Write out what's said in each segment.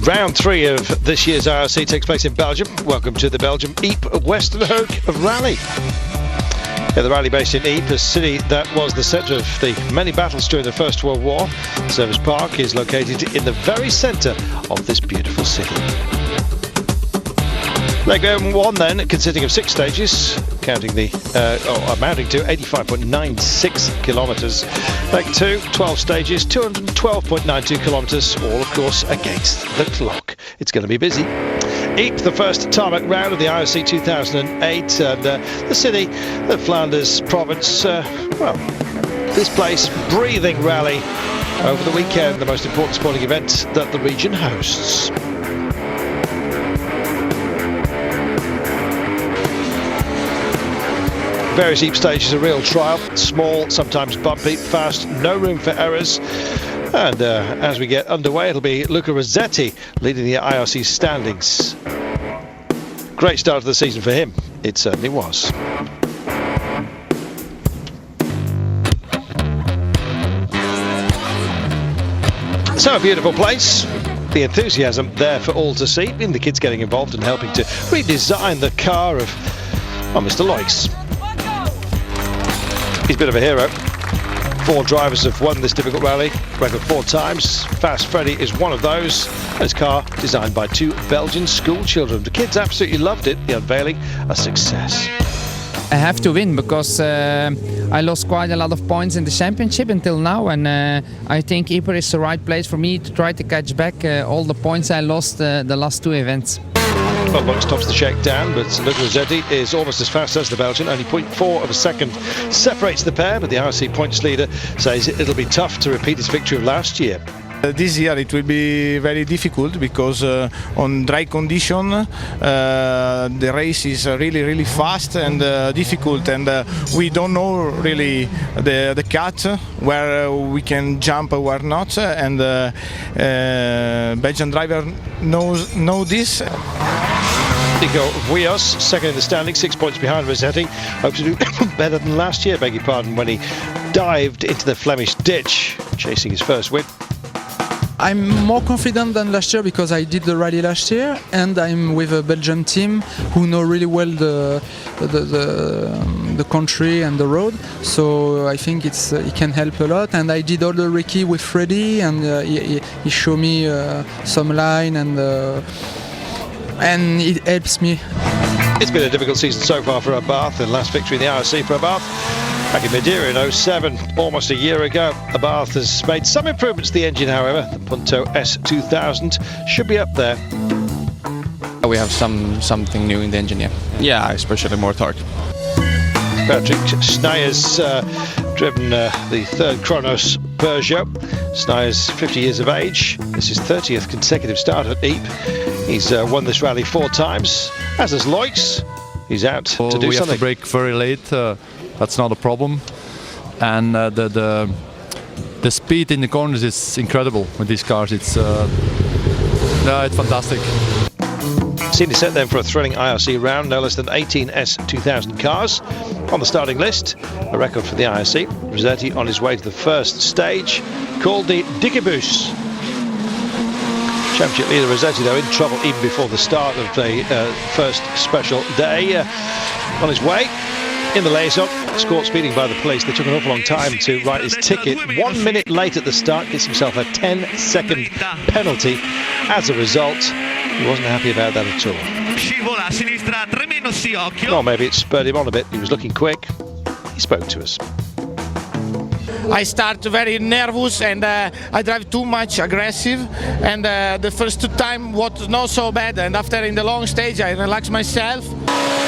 Round 3 of this year's IRC takes place in Belgium. Welcome to the Belgium Ypres Western Hoek Rally. Yeah, the rally based in Ypres, a city that was the centre of the many battles during the First World War. Service Park is located in the very centre of this beautiful city. Leg 1 then, consisting of 6 stages, counting the amounting to 85.96 kilometres. Leg 2, 12 stages, 212.92 kilometres, all of course against the clock. It's going to be busy. Ypres, the first tarmac round of the IRC 2008, and the city, the Flanders province, well, this place, breathing rally over the weekend, the most important sporting event that the region hosts. Various Ypres stages, a real trial, small, sometimes bumpy, fast, no room for errors. And as we get underway, it'll be Luca Rossetti leading the IRC standings. Great start to the season for him, it certainly was. So a beautiful place, the enthusiasm there for all to see, and the kids getting involved and helping to redesign the car of Mr. Loix. He's a bit of a hero. 4 drivers have won this difficult rally, record 4 times. Fast Freddy is one of those. And his car designed by 2 Belgian school children. The kids absolutely loved it. The unveiling, a success. I have to win because I lost quite a lot of points in the championship until now, and I think Ypres is the right place for me to try to catch back all the points I lost the last 2 events. Well, Loix tops the shakedown, but Luca Rossetti is almost as fast as the Belgian. Only 0.4 of a second separates the pair, but the IRC points leader says it'll be tough to repeat his victory of last year. This year it will be very difficult because on dry condition the race is really fast and difficult, and we don't know really the cut where we can jump or where not, and Belgian driver know this. Nico Vuillos, second in the standing, 6 points behind Rossetti. Hopes to do better than last year, beg your pardon, when he dived into the Flemish ditch, chasing his first win. I'm more confident than last year because I did the rally last year, and I'm with a Belgian team who know really well the country and the road. So I think it can help a lot. And I did all the recce with Freddy, and he showed me some line, and it helps me. It's been a difficult season so far for Abarth. The last victory in the IRC for Abarth back in Madeira in 07, almost a year ago. Abarth has made some improvements to the engine, however. The Punto S2000 should be up there. We have something new in the engine, yeah. Yeah, especially more torque. Patrick Snijers driven the 3rd Kronos Peugeot. Snijers, 50 years of age. This is his 30th consecutive start at Ypres. He's won this rally 4 times, as has Loix. He's out to do something. We have to brake very late. That's not a problem. And the speed in the corners is incredible with these cars. It's fantastic. Scene is set then for a thrilling IRC round. No less than 18 S2000 cars on the starting list. A record for the IRC. Rossetti on his way to the first stage, called the Dikkebus. Championship leader Rossetti, though, in trouble even before the start of the first special day. On his way in the liaison, escort speeding by the police. They took an awful long time to write his ticket. 1 minute late at the start, gets himself a 10-second penalty. As a result, he wasn't happy about that at all. Or maybe it spurred him on a bit. He was looking quick. He spoke to us. I start very nervous, and I drive too much aggressive, and the first 2 times was not so bad, and after in the long stage I relax myself.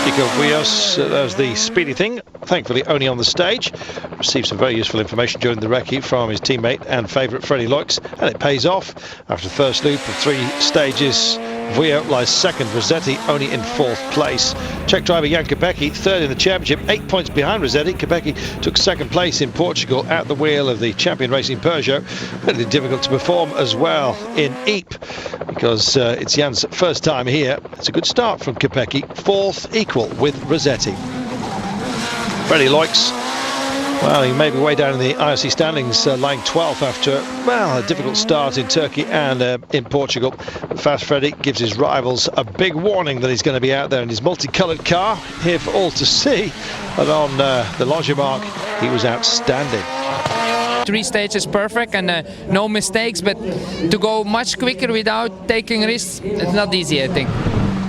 Nico Vuillos does the speedy thing, thankfully only on the stage. Received some very useful information during the recce from his teammate and favourite Freddy Loix, and it pays off. After the first loop of 3 stages, Vuillos lies second, Rossetti only in 4th place. Czech driver Jan Kopecky, 3rd in the championship, 8 points behind Rossetti. Kopecky took 2nd place in Portugal at the wheel of the champion racing Peugeot. Really difficult to perform as well in Ypres because it's Jan's first time here. It's a good start from Kopecky, 4th equal with Rossetti. Freddy Loix Well, he made way down in the IRC standings, lying 12th after, well, a difficult start in Turkey and in Portugal. But Fast Freddy gives his rivals a big warning that he's going to be out there in his multicoloured car, here for all to see. But on the Longchamp, he was outstanding. 3 stages perfect and no mistakes, but to go much quicker without taking risks, it's not easy, I think.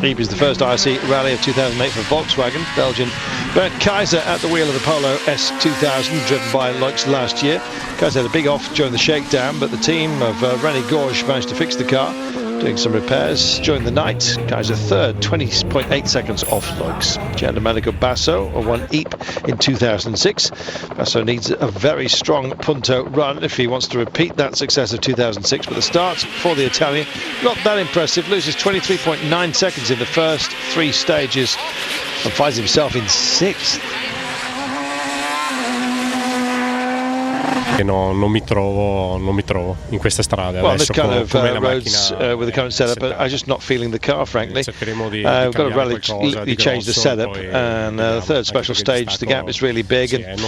Ypres is the first IRC rally of 2008 for Volkswagen. Belgian Bernd Kaiser at the wheel of the Polo S2000, driven by Lux last year. Kaiser had a big off during the shakedown, but the team of René Gorge managed to fix the car, doing some repairs during the night. Kaiser third, 20.8 seconds off Lux. Giandomenico Basso won Ypres in 2006. Basso needs a very strong Punto run if he wants to repeat that success of 2006, but the start for the Italian not that impressive. Loses 23.9 seconds in the first 3 stages and finds himself in 6th. Non mi trovo in queste strade. Well, this kind of roads with the current setup, but I'm just not feeling the car, frankly. We've got to radically change the setup, and the third special stage, the gap is really big, and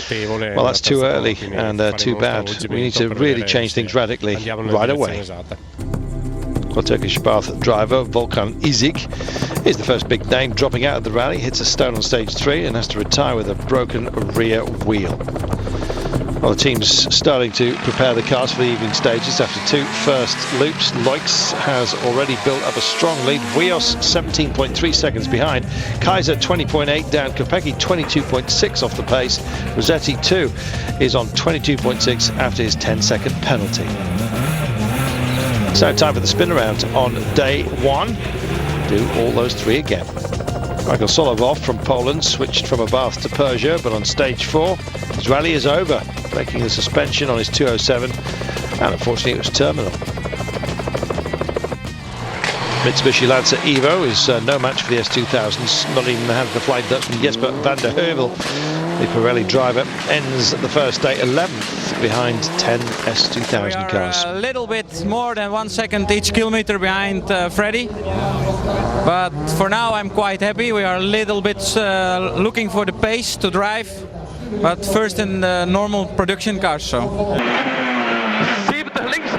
well, that's too early and too bad. We need to really change things radically right away. Well, Turkish Bath driver Volkan Izik is the first big name dropping out of the rally, hits a stone on stage 3 and has to retire with a broken rear wheel. Well, the team's starting to prepare the cars for the evening stages after 2 first loops. Lux has already built up a strong lead. Wios 17.3 seconds behind. Kaiser 20.8 down. Kopecky 22.6 off the pace. Rossetti too is on 22.6 after his 10-second penalty. So time for the spin around on day 1. Do all those 3 again. Michael Solovov from Poland switched from a Bath to Peugeot, but on stage 4 his rally is over, breaking the suspension on his 207, and unfortunately it was terminal. Mitsubishi Lancer Evo is no match for the S2000s, not even the hand of the Flying Dutchman Jesper van der Heuvel. The Pirelli driver ends the first day 11th behind 10 S2000 cars. A little bit more than 1 second each kilometer behind Freddy, but for now I'm quite happy. We are a little bit looking for the pace to drive, but first in the normal production cars. So. 70 links,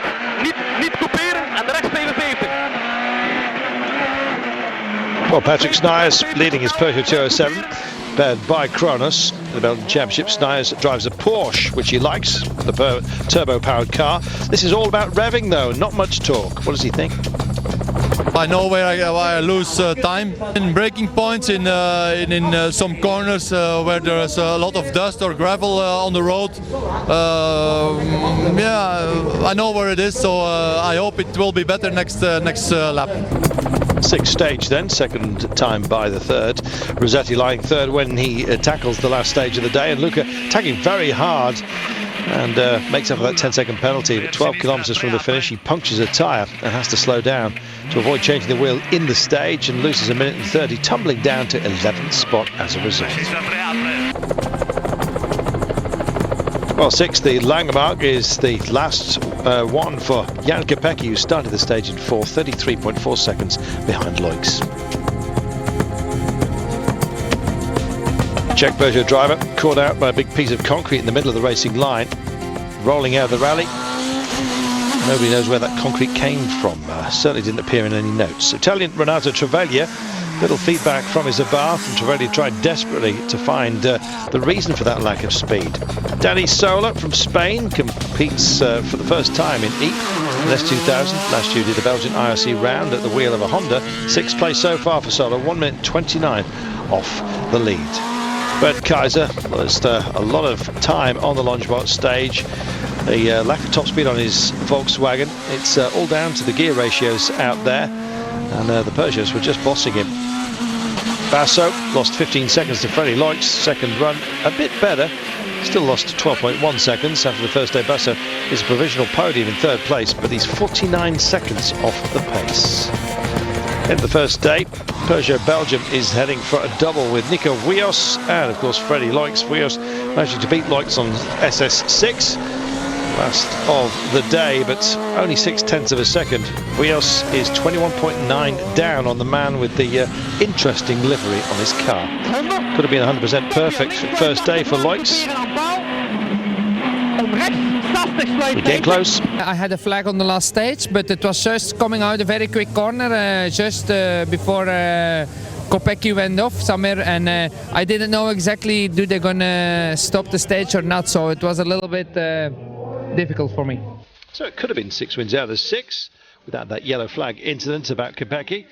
niet couperen en de rechts 75. Well, Patrick Sniers leading his Peugeot 207, paired by Kronos. In the Belgian Championship, Sniers drives a Porsche, which he likes, the turbo-powered car. This is all about revving, though, not much torque. What does he think? I know where I lose time in braking points, in some corners where there's a lot of dust or gravel on the road. Yeah, I know where it is, so I hope it will be better next lap. 6th stage then, second time by the third. Rossetti lying third when he tackles the last stage of the day, and Luca tagging very hard and makes up for that 10-second penalty. But 12 kilometres from the finish, he punctures a tyre and has to slow down to avoid changing the wheel in the stage, and loses a minute and 30, tumbling down to 11th spot as a result. Well, 6th, the Langemark is the last one for Jan Kopecky, who started the stage in 4th, 33.4 seconds behind Lux. Czech Peugeot driver caught out by a big piece of concrete in the middle of the racing line, rolling out of the rally. Nobody knows where that concrete came from. Certainly didn't appear in any notes. Italian Renato Travaglia, little feedback from his Abarth, and Travaglia tried desperately to find the reason for that lack of speed. Danny Sola from Spain competes for the first time in Ypres S2000. Last year did a Belgian IRC round at the wheel of a Honda. 6th place so far for Sola, 1 minute 29 off the lead. Bernd Kaiser lost a lot of time on the Longchamp stage. The lack of top speed on his Volkswagen, it's all down to the gear ratios out there, and the Peugeots were just bossing him. Basso lost 15 seconds to Freddy Lux, second run a bit better, still lost 12.1 seconds. After the first day, Basso is a provisional podium in 3rd place, but he's 49 seconds off the pace. In the first day, Peugeot Belgium is heading for a double with Nico Wios and of course Freddy Lux. Wios managing to beat Lux on SS6 last of the day, but only 0.6 of a second. Wios is 21.9 down on the man with the interesting livery on his car. Could have been 100% perfect first day for Lux. We get close. I had a flag on the last stage, but it was just coming out a very quick corner just before Kopecky went off somewhere, and I didn't know exactly do they gonna stop the stage or not, so it was a little bit difficult for me. So it could have been 6 wins out of 6 without that yellow flag incident about Kopecky.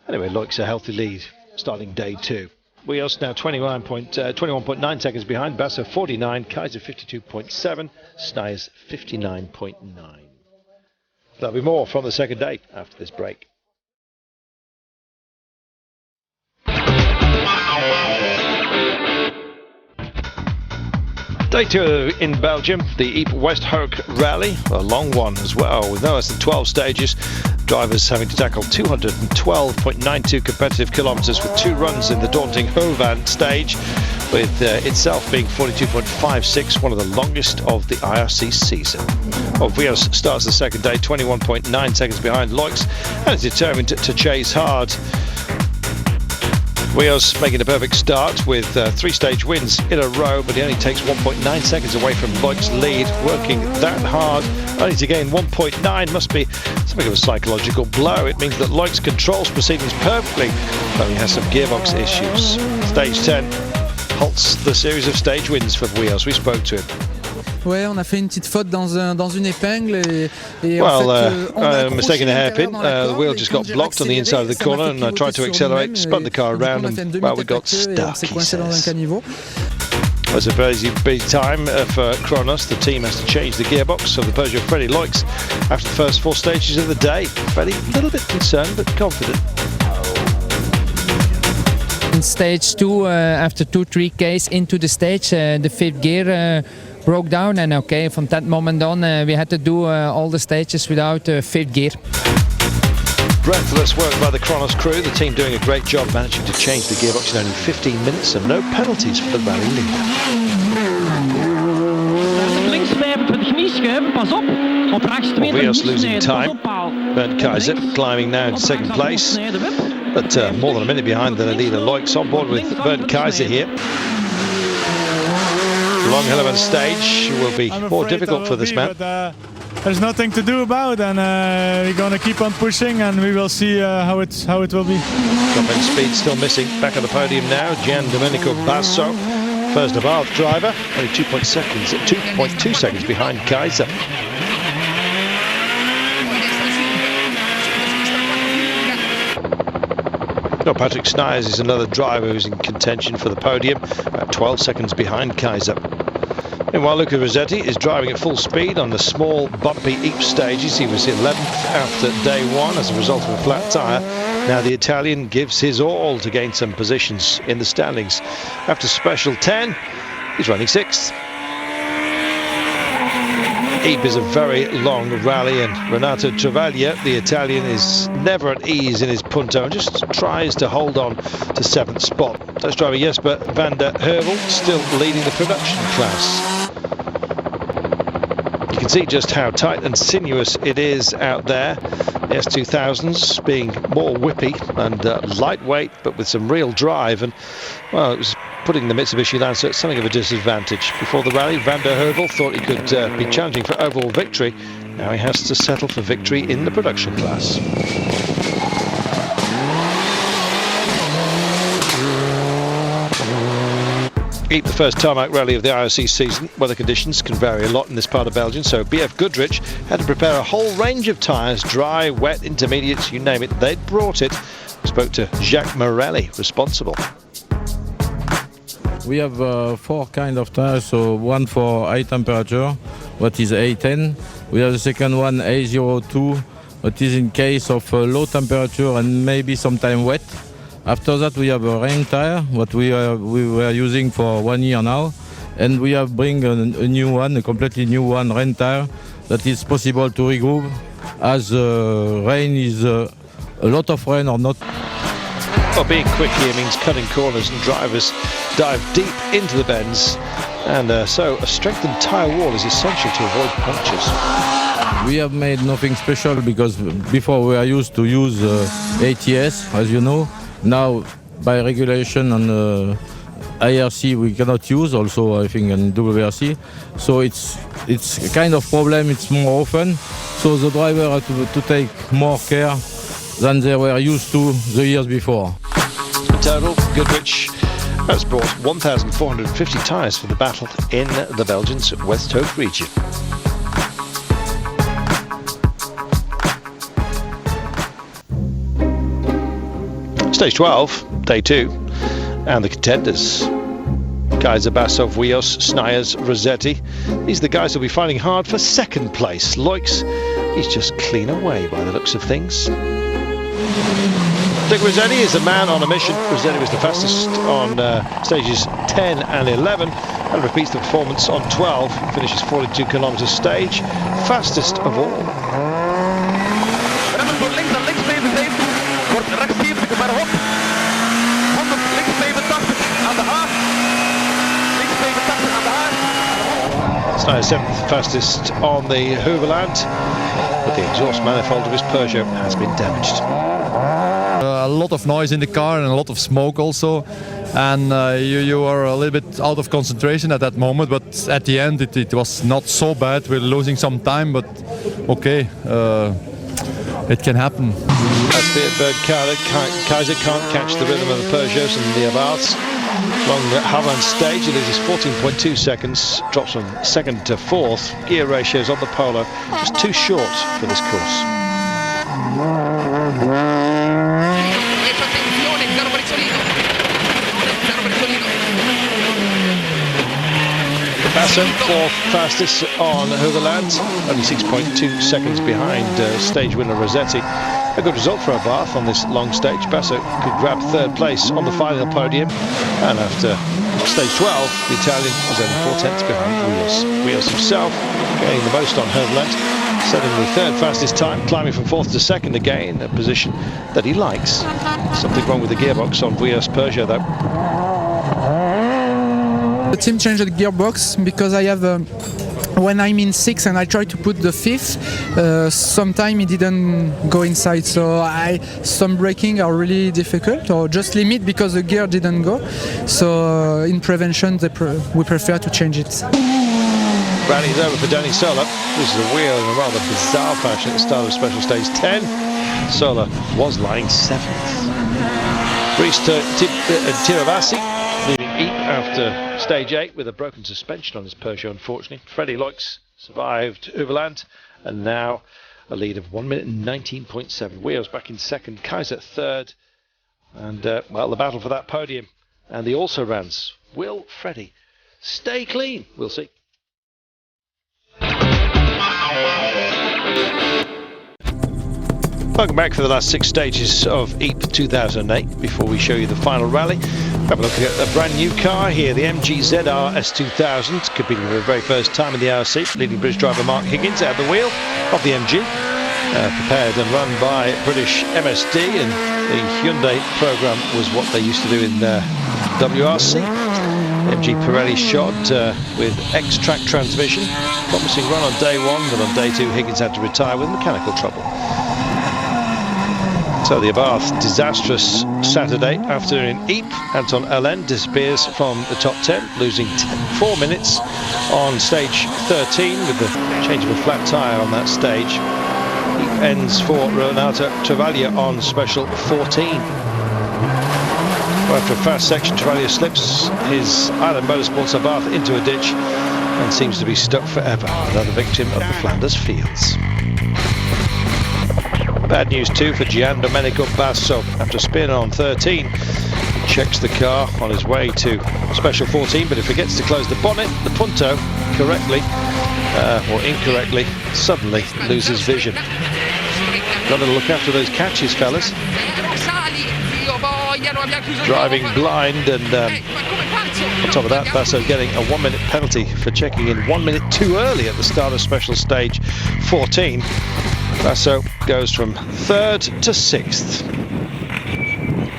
Anyway, Loic's a healthy lead starting day 2. Wheels now 21.9 seconds behind. Basso 49, Kaiser 52.7, Snijers 59.9. There'll be more from the second day after this break. Day 2 in Belgium, the Ypres West Hoek Rally, a long one as well, with no less than 12 stages. Drivers having to tackle 212.92 competitive kilometres with 2 runs in the daunting Hovan stage, with itself being 42.56, one of the longest of the IRC season. Vios starts the second day 21.9 seconds behind Loic's and is determined to chase hard. Vios making a perfect start with 3 stage wins in a row, but he only takes 1.9 seconds away from Loic's lead. Working that hard, only to gain 1.9 must be something of a psychological blow. It means that Loic's controls proceedings perfectly, though he has some gearbox issues. Stage 10 halts the series of stage wins for Vios. We spoke to him. Ouais, on a fait une petite faute dans une épingle et well, en fait, on a mistaken a hairpin. The wheel just got blocked on the inside of the corner, and I tried to accelerate, spun the car around, and well, we got stuck. He says. It was a very big time for Kronos. The team has to change the gearbox of the Peugeot Freddy Loix after the first 4 stages of the day. Freddy, a little bit concerned, but confident. In stage 2, after 2-3 Ks into the stage, the 5th gear broke down, and okay, from that moment on we had to do all the stages without 5th gear. Breathless work by the Kronos crew, the team doing a great job managing to change the gearbox in only 15 minutes and no penalties for the rally leader. Vios losing time. Bernd Kaiser climbing now in second place, but more than a minute behind the leader Loix. On board with Bernd Kaiser here. Long hell of a stage will be more difficult for this man. But, there's nothing to do about, and we're gonna keep on pushing, and we will see how it will be. Top end speed still missing. Back on the podium now, Gian Domenico Basso, first Abarth driver, only 2.2 seconds behind Kaiser. Patrick Snijers is another driver who's in contention for the podium, about 12 seconds behind Kaiser. Meanwhile, Luca Rossetti is driving at full speed on the small, bumpy Ypres stages. He was 11th after day 1 as a result of a flat tyre. Now the Italian gives his all to gain some positions in the standings. After special 10, he's running 6th. Ypres is a very long rally, and Renato Travaglia, the Italian, is never at ease in his punto and just tries to hold on to 7th spot. Dutch driver Jesper van der Heuvel still leading the production class. You can see just how tight and sinuous it is out there. The S2000s being more whippy and lightweight, but with some real drive, and well, it was putting the Mitsubishi Lancer at something of a disadvantage. Before the rally, Van der Heuvel thought he could be challenging for overall victory. Now he has to settle for victory in the production class. The first tarmac rally of the IRC season. Weather conditions can vary a lot in this part of Belgium, so BF Goodrich had to prepare a whole range of tyres, dry, wet, intermediates, you name it, they'd brought it. We spoke to Jacques Morelli, responsible. We have 4 kind of tires, so one for high temperature, what is A10. We have the second one, A02, what is in case of low temperature and maybe sometime wet. After that, we have a rain tire, what we were using for 1 year now. And we have bring a new one, a completely new one, rain tire, that is possible to regroup as rain is a lot of rain or not. Well, being quick here means cutting corners, and drivers dive deep into the bends, and so a strengthened tyre wall is essential to avoid punctures. We have made nothing special because before we are used to use ATS, as you know. Now, by regulation on IRC, we cannot use also, I think, on WRC. So it's it's a kind of problem. It's more often, so the driver have to take more care than they were used to the years before. In total, Goodrich has brought 1,450 tyres for the battle in the Belgians' West Hope region. Stage 12, day 2, and the contenders. Kaiser, Bassov, Wios, Snijers, Rossetti. These are the guys who'll be fighting hard for second place. Loix, he's just clean away by the looks of things. Dick Rossetti is a man on a mission. Rossetti was the fastest on stages 10 and 11 and repeats the performance on 12. Finishes 42 kilometres stage, fastest of all. Snijers 7th fastest on the Hooverland, but the exhaust manifold of his Peugeot has been damaged. A lot of noise in the car and a lot of smoke also, and you are a little bit out of concentration at that moment, but at the end it was not so bad. We're losing some time, but okay, it can happen. That's Beerberg Kaiser can't catch the rhythm of the Peugeots and the Abarths. Long Haveland stage, he loses 14.2 seconds, drops from 2nd to 4th. Gear ratios on the Polo just too short for this course. Basso, 4th fastest on Hooverland, only 6.2 seconds behind stage winner Rossetti. A good result for Abarth on this long stage. Basso could grab 3rd place on the final podium, and after stage 12, the Italian was only 4/10 behind Wios. Wios himself getting the most on Hooverland, setting the 3rd fastest time, climbing from 4th to 2nd again, a position that he likes. Something wrong with the gearbox on Wios Peugeot though. The team changed the gearbox because I have when I'm in 6th and I try to put the 5th, sometimes it didn't go inside, so some braking are really difficult, or just limit because the gear didn't go. So in prevention we prefer to change it. Rally's over for Danny Sola. This is a wheel in a rather bizarre fashion at the start of special stage 10. Sola was lying 7th. Brice Tiravasi leading Ypres after stage 8 with a broken suspension on his Peugeot, unfortunately. Freddie Loix survived Hooverland, and now a lead of 1 minute and 19.7. Wheels back in 2nd, Kaiser 3rd, and well, the battle for that podium. And the also-rans. Will Freddie stay clean? We'll see. Welcome back for the last 6 stages of Ypres 2008. Before we show you the final rally, have a look at a brand new car here, the MG ZR S2000, competing for the very first time in the RC. Leading British driver Mark Higgins at the wheel of the MG, prepared and run by British MSD, and the Hyundai program was what they used to do in WRC. MG Pirelli shot with X-Track transmission. Promising run on day 1, but on day 2 Higgins had to retire with mechanical trouble. So the Abarth disastrous Saturday afternoon in Ypres. Anton Allen disappears from the top 10, losing 4 minutes on stage 13 with the change of a flat tyre on that stage. Ypres ends for Renato Travaglia on special 14. After a fast section, Travaglia slips his Island Motorsports Abarth into a ditch and seems to be stuck forever. Another victim of the Flanders fields. Bad news too for Gian Domenico Basso. After spin on 13, he checks the car on his way to special 14, but he forgets to close the bonnet. The Punto correctly or incorrectly suddenly loses vision. Got to look after those catches, fellas. Driving blind, and on top of that, Basso getting a 1 minute penalty for checking in 1 minute too early at the start of special stage 14. Basso goes from 3rd to 6th.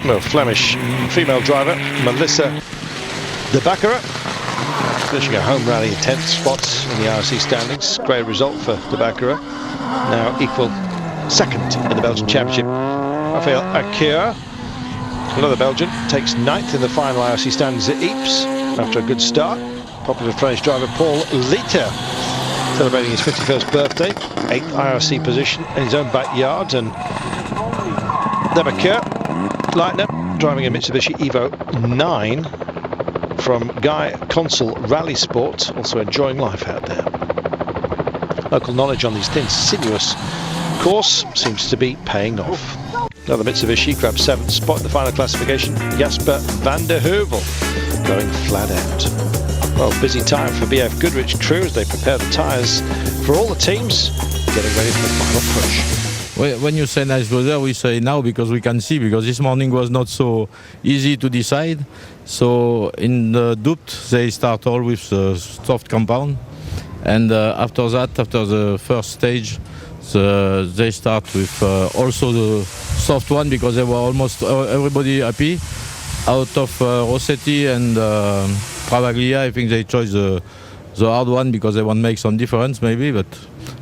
Well, Flemish female driver Melissa de Baccarat finishing a home rally in 10th spots in the RC standings. Great result for de Baccarat, now equal 2nd in the Belgian Championship. Raphael Akira, another Belgian, takes 9th in the final IRC standings at Ypres after a good start. Popular French driver Paul Litter celebrating his 51st birthday, 8th IRC position in his own backyard, and Debaker, Leitner, driving a Mitsubishi Evo 9 from Guy Consul Rally Sport, also enjoying life out there. Local knowledge on these thin, sinuous course seems to be paying off. Another Mitsubishi grabs 7th spot in the final classification. Jasper van der Heuvel going flat out. Well, busy time for BF Goodrich crew as they prepare the tyres for all the teams, getting ready for the final push. When you say nice weather, we say now because we can see, because this morning was not so easy to decide. So in the Dupt, they start all with the soft compound. And after that, after the first stage, they start with also the soft one, because they were almost everybody happy. Out of Rossetti and Travaglia, I think they chose the hard one because they want to make some difference maybe, but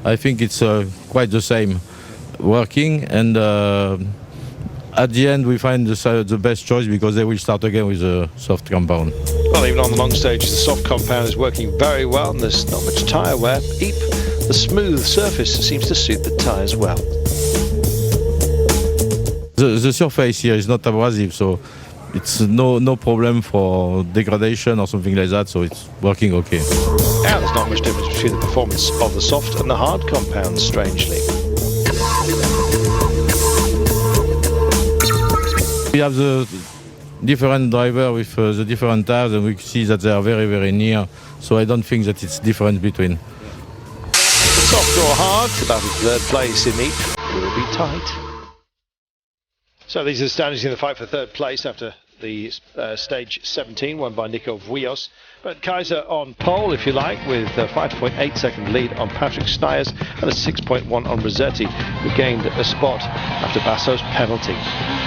I think it's quite the same working, and at the end we find the best choice because they will start again with a soft compound. Well, even on the long stage, the soft compound is working very well and there's not much tyre wear. The smooth surface seems to suit the tyres well. The surface here is not abrasive, so it's no problem for degradation or something like that, so it's working okay. Now there's not much difference between the performance of the soft and the hard compounds, strangely. We have the different driver with the different tires, and we see that they are very, very near, so I don't think that it's different between. Soft or hard, the battle for third place in Ypres will be tight. So these are the standings in the fight for third place after the stage 17, won by Nico Vuillos. But Kaiser on pole, if you like, with a 5.8 second lead on Patrick Snijers and a 6.1 on Rossetti, who gained a spot after Basso's penalty.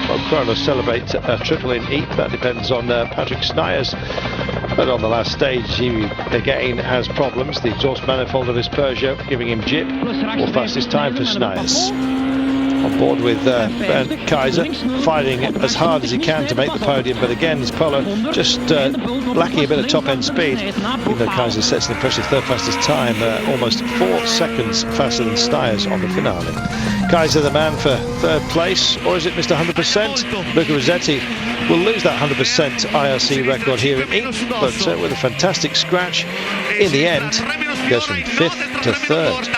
Well, Kronos celebrate a triple in Ypres. That depends on Patrick Snijers. But on the last stage, he again has problems. The exhaust manifold of his Peugeot giving him jip, or fastest time for Snijers. On board with Bernd Kaiser, fighting as hard as he can to make the podium, but again his Polo just lacking a bit of top-end speed, even though Kaiser sets an impressive third fastest time, almost 4 seconds faster than Snijers on the finale. Kaiser the man for third place, or is it Mr. 100%? Luca Rossetti will lose that 100% IRC record here in Ypres, but with a fantastic scratch, in the end, he goes from 5th to 3rd.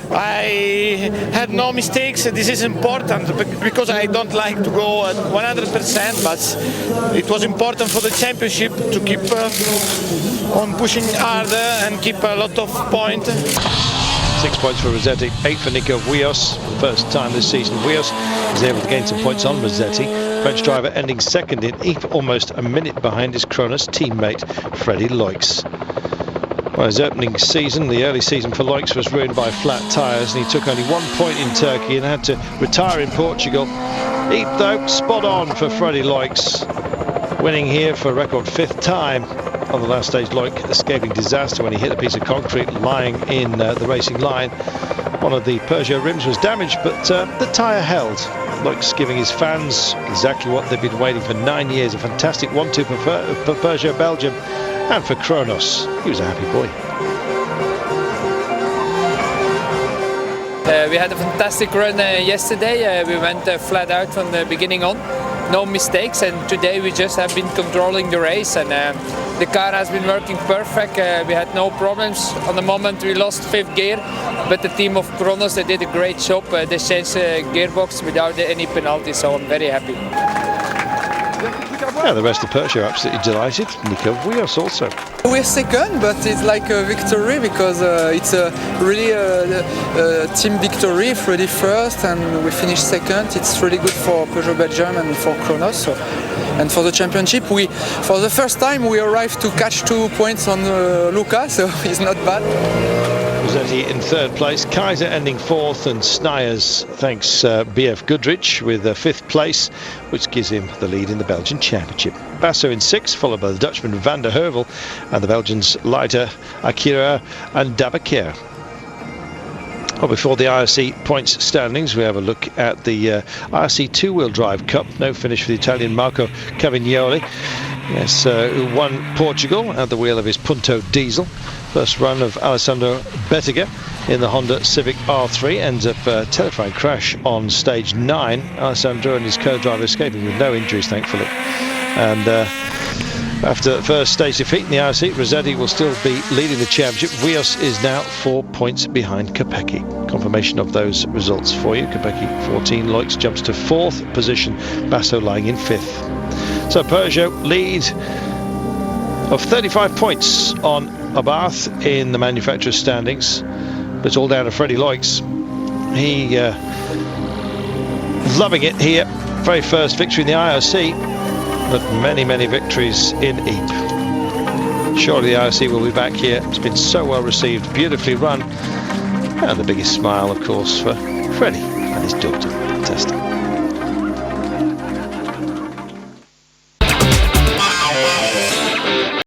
I had no mistakes. This is important because I don't like to go at 100%, but it was important for the championship to keep on pushing harder and keep a lot of points. 6 points for Rossetti, 8 for Nico Vuillos. For the first time this season, Vuillos is able to gain some points on Rossetti. French driver ending second in Ypres, almost a minute behind his Kronos teammate Freddy Loix. Well, his opening season, the early season for Loix, was ruined by flat tyres, and he took only 1 point in Turkey and had to retire in Portugal. Ypres, though, spot on for Freddy Loix, winning here for a record 5th time. On the last stage, Loix escaping disaster when he hit a piece of concrete lying in the racing line. One of the Peugeot rims was damaged, but the tyre held. Loix giving his fans exactly what they've been waiting for 9 years, a fantastic 1-2 for Peugeot Belgium. And for Kronos, he was a happy boy. We had a fantastic run yesterday. We went flat out from the beginning on. No mistakes, and today we just have been controlling the race, and the car has been working perfect. We had no problems. On the moment we lost 5th gear, but the team of Kronos, they did a great job. They changed the gearbox without any penalty, so I'm very happy. Yeah, the rest of Peugeot are absolutely delighted. Nico Vuillos also. We're second, but it's like a victory because it's a really team victory. Freddy first, and we finished second. It's really good for Peugeot Belgium and for Kronos. So, and for the championship, for the first time we arrived to catch 2 points on Luca, so it's not bad. Rossetti in 3rd place, Kaiser ending 4th, and Snijers thanks BF Goodrich with 5th place, which gives him the lead in the Belgian Championship. Basso in 6th, followed by the Dutchman Van der Heuvel and the Belgians Leiter, Akira and Dabaker. Well, before the IRC points standings, we have a look at the IRC two-wheel drive cup. No finish for the Italian Marco Cavignoli. Yes, who won Portugal at the wheel of his Punto diesel. First run of Alessandro Bettiger in the Honda Civic R3 ends up a terrifying crash on stage 9. Alessandro and his co-driver escaping with no injuries, thankfully. And after the first stage defeat in the IRC, Rajd will still be leading the championship. Vios is now 4 points behind Kopecky. Confirmation of those results for you. Kopecky 14, Loix jumps to 4th position, Basso lying in 5th. So Peugeot lead of 35 points on Abarth in the manufacturer's standings. But it's all down to Freddie Loix. He loving it here. Very first victory in the IRC, but many victories in Ypres. Surely the IRC will be back here. It's been so well received, beautifully run. And the biggest smile, of course, for Freddie and his daughter, Testa.